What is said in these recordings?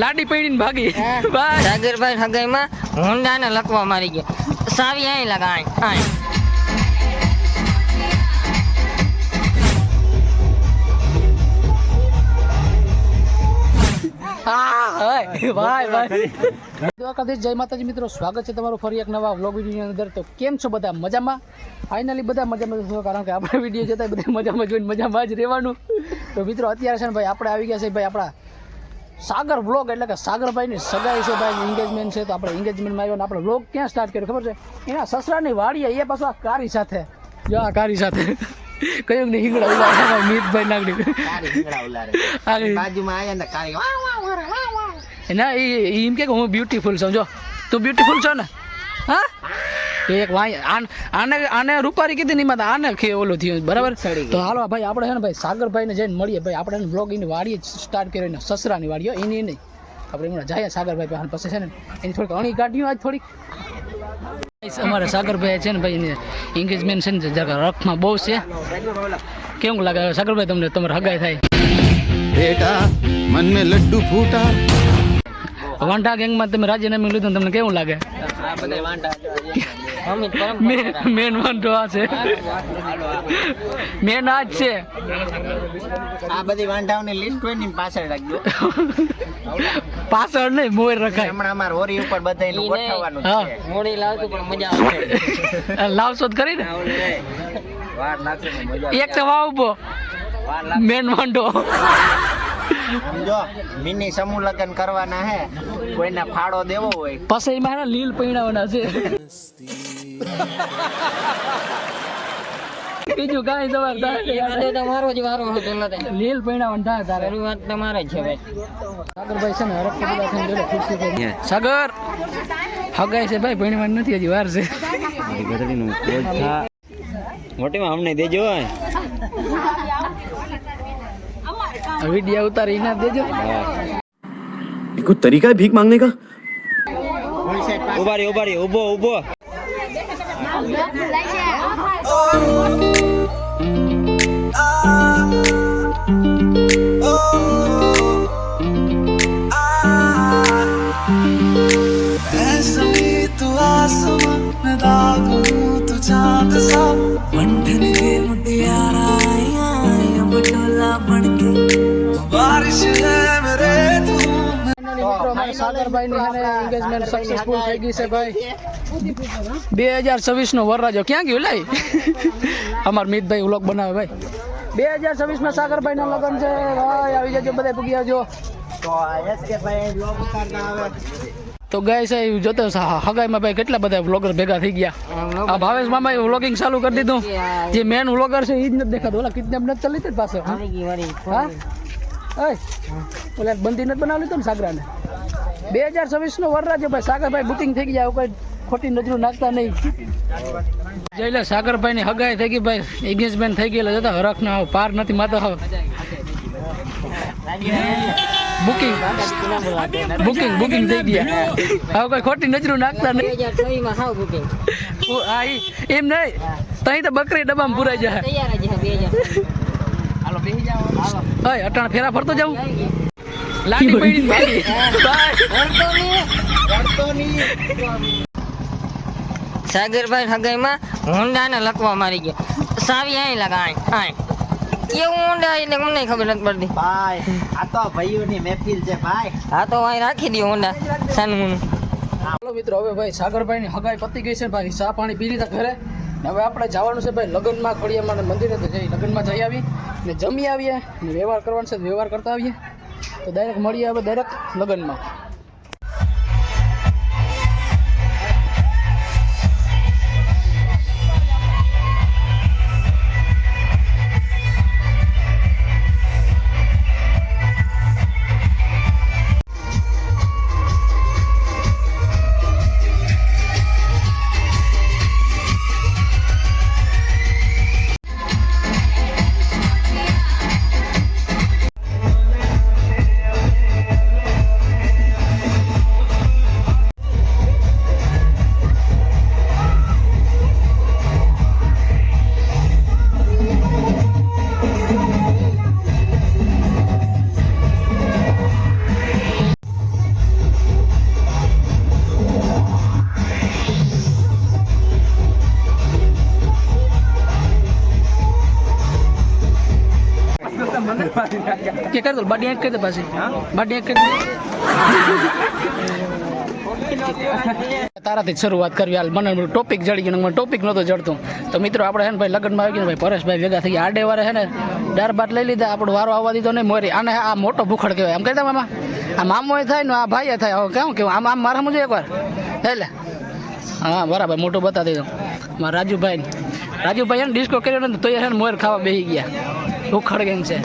લાડી પડીને ભાગી બસ સાગરભાઈ હગાઈમાં હોન્ડાને લકવા મારી ગયા સાવી આય લગાય આય જય માતાજી મિત્રો, સ્વાગત છે તમારું ફરી એક નવા વ્લોગ વિડીયોની અંદર. તો કેમ છો બધા? મજામાં? ફાઇનલી બધા મજામાં છો, કારણ કે આપણે વિડીયો જોતા બધા મજામાં જોઈને મજામાં જ રહેવાનું. તો મિત્રો અત્યારે છે ને ભાઈ આપણે આવી ગયા છે ભાઈ આપણા સાગર વ્લોગ, એટલે કે સાગરભાઈની સગાઈ છે ભાઈ, એન્ગેજમેન્ટ છે. તો આપણે એન્ગેજમેન્ટમાં આવ્યો ને આપણે વ્લોગ ક્યાં સ્ટાર્ટ કર્યો ખબર છે? એના સસરાની વાડીએ, એ પાછું આ કારી સાથે. જો આ કારી સાથે કયું ને હિંગડા ઉલારે મીતભાઈ નાગડી બાજુમાં આયા ને કારી ના એમ કે હું બ્યુટીફુલ છું. જો તું બ્યુટીફુલ છો ને? હા એક આને રૂપારી કીધી નહીં માં આને ખે ઓલું થયું બરાબર. તો હાલો ભાઈ આપણે છે ને ભાઈ સાગરભાઈને જઈને મળીએ ભાઈ. આપણે બ્લોગ એની વાડીએ સ્ટાર્ટ કર્યો ને સસરાની વાડીઓ એની નહીં. આપણે એમણે જાય સાગરભાઈ પાસે, પછી છે ને એની થોડીક અણી કાઢ્યું આજ થોડીક. અમારે સાગરભાઈ છે ને ભાઈ એને એન્ગેજમેન્ટ છે ને જરા રખમાં બહુ છે. કેવું લાગે સાગરભાઈ તમને તમારે હગાઈ થાય? બેટા મન મેં લડ્ડુ ફૂટા. વાંઢા ગેંગમાં તમે રાજીનામું લીધું, તમને કેવું લાગે? મેન વાંઢો આ છે, મેન આ જ છે. આ બધી વાંઢાઓની લિસ્ટ હોય ને પાછળ રાખજો. પાછળ નહીં, મોર રખાય. હમણાં અમાર હોરી ઉપર બધાયનું ગોઠવવાનું છે. મોડી લાવતું પણ મજા આવશે. લાવશો જ કરી ને વાર લાગશે ને મજા. એક તો વાવ ઉભો મેન વાંઢો. સમજો મિની સમૂહ લગ્ન કરવાના હે, કોઈને ફાળો દેવો હોય પછી એમાં લીલ પૈણાવાના છે. બીજું કાંઈ તમારે તમારો જ વારો હતો લીલ પૈણાવાનું થાય તારે. વાત તમારે છે ભાઈ. સાગરભાઈ છે ને હરખ બધા થઈને જોડે ખુરશી થઈ. સાગર હગાઈ છે ભાઈ, પૈણાવાનું નથી, હજી વાર છે. મોટીમાં અમને દેજો. વિડિયો ઉતારી ના દેજો. कोई तरीका है भीख मांगने का? ઉભારી ઉભો સાગરભાઈની એન્ગેજમેન્ટ સક્સેસફુલ થઈ ગઈ છે ભાઈ. 2026 નો વરરાજો ક્યાં ગયો લાઈ? અમાર મિતભાઈ વ્લોગ બનાવે ભાઈ. 2026 માં સાગરભાઈ ના લગ્ન છે ભાઈ, આવી જજો બધા પૂગી આવજો. તો ગાય છે જોતો હગાઈમાં ભાઈ કેટલા બધા વ્લોગર ભેગા થઈ ગયા. આ ભાવેશ મામા વ્લોગિંગ ચાલુ કરી દીધું. જે મેન વ્લોગર છે એ જ નથી દેખાતું. ઓલા કિડનેપ નથી ચાલી હતી પાછળ. હા ઓલા બંધી નથી બનાવી લીધો ને સાગરાને. 2026 નો વરરાજો ભાઈ. સાગરભાઈ બુકિંગ થઈ ગયા, કોઈ ખોટી નજરું નાખતા નહીં. જઈ સાગરભાઈ ની હગાઈ થઈ ગઈ ભાઈ, એન્ગેજમેન્ટ થઈ ગયેલા જતા હરખ ના પાર નથી માતા. હવે બુકિંગ થઈ ગયા. હવે કોઈ ખોટી નજરું નાખતા નહીં. હા એમ નહીં, તઈ તો બકરી ડબ્બામાં પુરાઈ જાય. અટાણ ફેરા ફરતો જાઉં. લાડી પડી ભાગી. સાગરભાઈ હગાઈમાં હોન્ડાને લકવા મારી ગયા સાવી આય લગાય આય. કેવું હોન્ડા એટલે મને ખબર નથી પડતી ભાઈ. આ તો ભાઈઓની મહેફિલ છે ભાઈ. હા તો અહીં રાખી દો હોન્ડા સાનું. ચાલો મિત્રો, હવે ભાઈ સાગરભાઈ ની હગાઈ પતી ગઈ છે ભાઈ. ચા પાણી પી લીધા ઘરે. હવે આપણે જવાનું છે ભાઈ લગ્નમાં, ખોડિયામાં મંદિરે તો જઈ લગ્નમાં જઈ આવી ને જમી આવીએ ને વ્યવહાર કરવાનો છે, વ્યવહાર કરતા આવીએ. તો ડાયરેક્ટ મળીએ હવે ડાયરેક્ટ લગ્નમાં. કે કરી દો બાડી એક કરી દે પાછી બાડી એક કરી દે તારાથી જ શરૂઆત કરવી હાલ મને ટોપિક જડી ગયો મને ટોપિક નહોતો જડતું તો મિત્રો આપણે છે ને ભાઈ લગ્નમાં આવી ગયા ભાઈ પરેશભાઈ ભેગા થઈ ગયા આડે વારે છે ને દાળ ભાત લઈ લીધા આપણો વારો આવવા દીધો નહીં મોરી આને આ મોટો ભૂખડ કહેવાય આમ કહેતા મામા આ મામો થાય ને આ ભાઈ થાય હવે કેવું કેવું આમ આમ મારા મુજબ એકવાર એટલે હા બરાબર મોટું બતા દીધું મારા રાજુભાઈ એને ડિસ્કો કર્યો ને તો એ છે ને મોર ખાવા બેસી ગયા ભૂખડ ગેંગ છે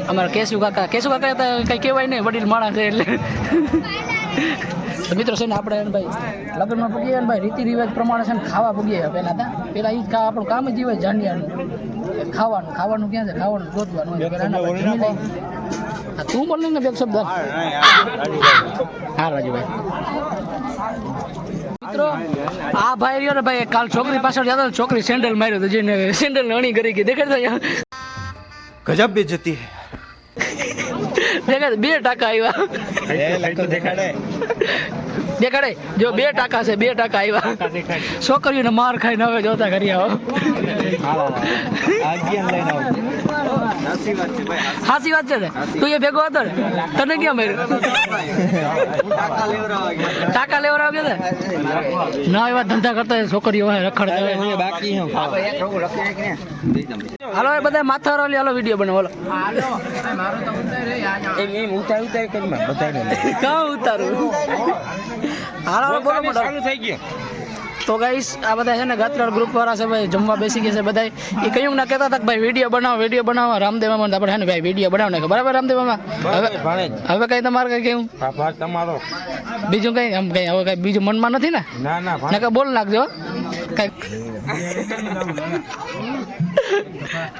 અમારા કેશુ કાકા હતા કંઈ કહેવાય નહીં વડીલ માણસ છે એટલે તો મિત્રો છે ને આપણે એને ભાઈ લગ્નમાં પૂગીએ ને ભાઈ રીતિ રિવાજ પ્રમાણે છે ને ખાવા પૂગીએ પહેલાં એ જ આપણું કામ જ હોય જાણ્યાનું ખાવાનું ક્યાં છે ખાવાનું ગોતવાનું હોય તું બોલ ને બે શબ્દ હા રાજુભાઈ મિત્રો આ ભાઈ રહ્યો ને ભાઈ કાલ છોકરી પાછળ જતો છોકરી સેન્ડલ માર્યો તો જઈને સેન્ડલ અણી કરી ગઈ દેખાડતા गजब बेइज्जती દેખાડે 2 ટકા આવ્યા દેખાડે જો 2 ટકા છે 2 ટકા આવ્યા છોકરીઓને માર ખાઈને હવે જોતા કરી આવો સાચી વાત છે ને તું એ ભેગો હતો ને તને ક્યાં માર્યો ટાકા લેવરાવ કે ના એવા ધંધા કરતા છોકરીઓ રખડતા બાકી હાલો એ બધા માથા વાળી હાલો વિડીયો બનાવો હાલો બોલો તો ગાઈસ આ બધા છે ને ગાત્રાળ ગ્રુપ વાળા છે ભાઈ જમવા બેસી ગયા છે બધા એ કયું ના કહેતા હતા કે ભાઈ વિડીયો બનાવો રામદેવ મામા આપણે છે ને ભાઈ વિડીયો બનાવ નાખે બરાબર રામદેવ મામા હવે કઈ તમારે કઈ કેવું તમારો બીજું કઈ આમ કઈ હવે કઈ બીજું મનમાં નથી ને ના કઈ બોલ નાખજો કઈ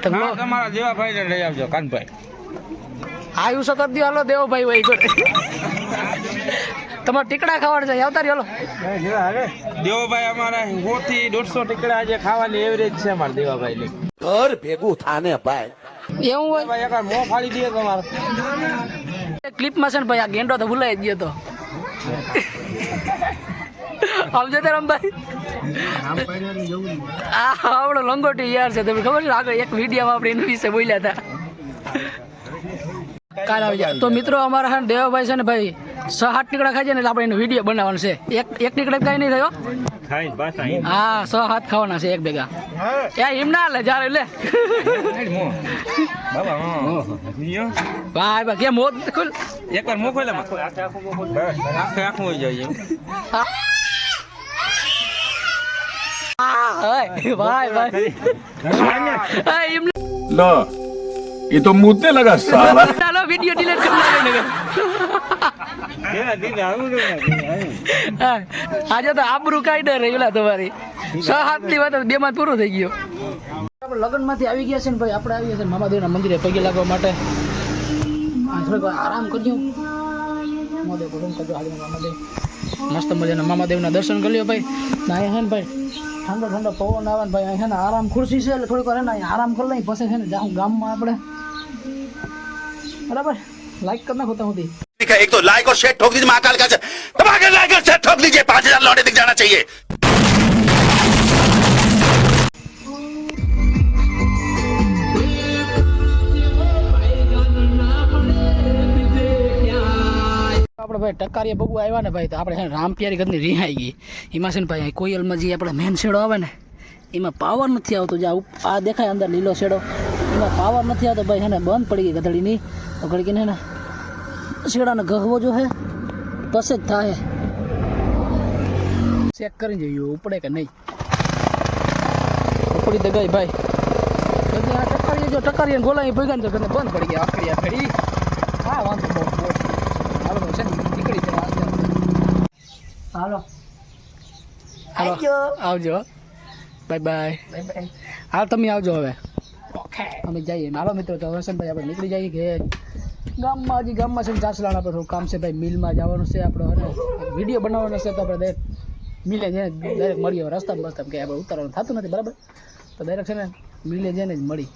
તમારા જેવા ભાઈ ને લઈ આવજો કાનભાઈ આયુષ કરી દો હાલો દેવભાઈ હોય તમારે ટીકડા ખાવાના છે આવતા રહ્યો દેવાભાઈ અમારા 100 થી 150 ટીકડા આજે ખાવાની એવરેજ છે અમારા દેવાભાઈ ની ઘર ભેગું થાને ભાઈ એવું હોય ભાઈ એકવાર મોં ફાડી દે તમારે ક્લિપમાં છે ને ભાઈ આ ગેંડો તો ભૂલાઈ જ ગયો તો આવજો તે રામભાઈ આ આવડો લંગોટી યાર છે તમને ખબર છે આગળ એક વિડીયોમાં આપણે એના વિશે બોલ્યા હતા કાલ આવી જાય તો મિત્રો અમારા છે ને દેવાભાઈ છે ને ભાઈ 6-8 ટીકડા ખાઈ જાય ને એટલે આપણે એનો વિડીયો બનાવવાનો છે એક ટીકડા કઈ નહીં થયો હા 6-7 ખાવાના છે એક ભેગા એમ ના લે જ્યારે લે ભાઈ કેમ મોત ખુલ એકવાર મોકો લે આખું હોય જાય ભાઈ लो ये तो मुद्दे लगा साला ચાલો વિડિયો ડિલીટ કરી નાખો આજે તો આબરૂ કાઢે રેલા તમારી 6-7 ની વાત 2 માં પૂરું થઈ ગયું આપણે લગ્ન માંથી આવી ગયા છે ને ભાઈ આપણે આવી ગયા છે મામાદેવના મંદિરે પગે લાગવા માટે થોડીક આરામ કરજો મામાદેવ ભગવાન કરજો આજે મામાદેવ મસ્ત મજાના મામાદેવના દર્શન કરી લ્યો ભાઈ ના હે ને ભાઈ ઠંડો પવન આવે ને ભાઈ અહીંયા ને આરામ ખુરશી છે એટલે થોડીક વાર ને આરામ કરી લઈ પછી છે ને જાઉં ગામમાં આપણે बराबर लाइक करना होता हूँ एक तो लाइक और शेयर ठोक दीजिए महाकाल का दबा के लाइक और शेयर ठोक दीजिए 5000 लौटे दिख जाना चाहिए આપણે ભાઈ ટકારીયા બબુ આવ્યા ને ભાઈ તો આપણે રામ પ્યારી ઘરની રિહાઈ ગઈ એમાં છે ને ભાઈ કોયલમાં જે આપણે મેન શેડો આવે ને એમાં પાવર નથી આવતો જે આ દેખાય અંદર લીલો શેડો એમાં પાવર નથી આવતો ભાઈ છે ને બંધ પડી ગઈ ગધડીની તો ઘડીને ને શેડાને ગહવો જો હે પછી જ થાય ચેક કરીને જોઈએ ઉપડે કે નહીં ઉપડી તો ગઈ ભાઈ આ ટકારીએ જો ટકારીએ ગોલાઈ ભેગા ને તો બંધ પડી ગયા આખરી આખરી હા વાંધો બહુ હાલો છે ને નીકળી જાય હાલો આવજો બાય બાય હાલ તમે આવજો હવે અમે જઈએ હાલો મિત્રો તો હસનભાઈ આપણે નીકળી જઈએ કે ગામમાં છે ને ચાસલાણા પર થોડું કામ છે ભાઈ મિલમાં જવાનું છે આપણે અને વિડીયો બનાવવાનો છે તો આપણે મિલે જઈને ડાયરેક્ટ મળીએ રસ્તામાં કે આપણે ઉતારવાનું થતું નથી બરાબર તો ડાયરેક્ટ છે ને મિલે જઈને જ મળી